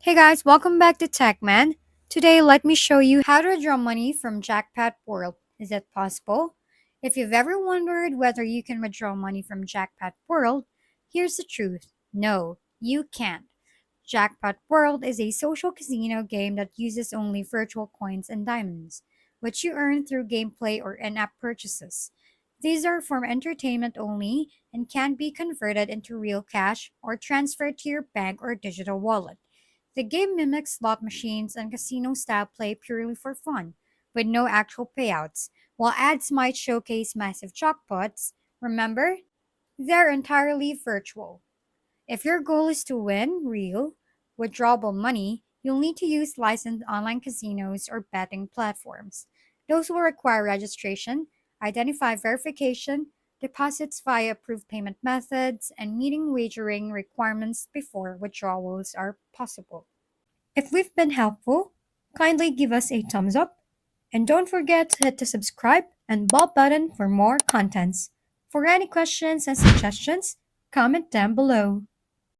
Hey guys, welcome back to TechMan. Today, let me show you how to withdraw money from Jackpot World. Is it possible? If you've ever wondered whether you can withdraw money from Jackpot World, here's the truth. No, you can't. Jackpot World is a social casino game that uses only virtual coins and diamonds, which you earn through gameplay or in app purchases. These are for entertainment only and can be converted into real cash or transferred to your bank or digital wallet. The game mimics slot machines and casino style play purely for fun, with no actual payouts. While ads might showcase massive jackpots, remember, they're entirely virtual. If your goal is to win real, withdrawable money, you'll need to use licensed online casinos or betting platforms. Those will require registration, identify verification, deposits via approved payment methods, and meeting wagering requirements before withdrawals are possible. If we've been helpful, kindly give us a thumbs up and don't forget to hit the subscribe and bell button for more contents. For any questions and suggestions, comment down below.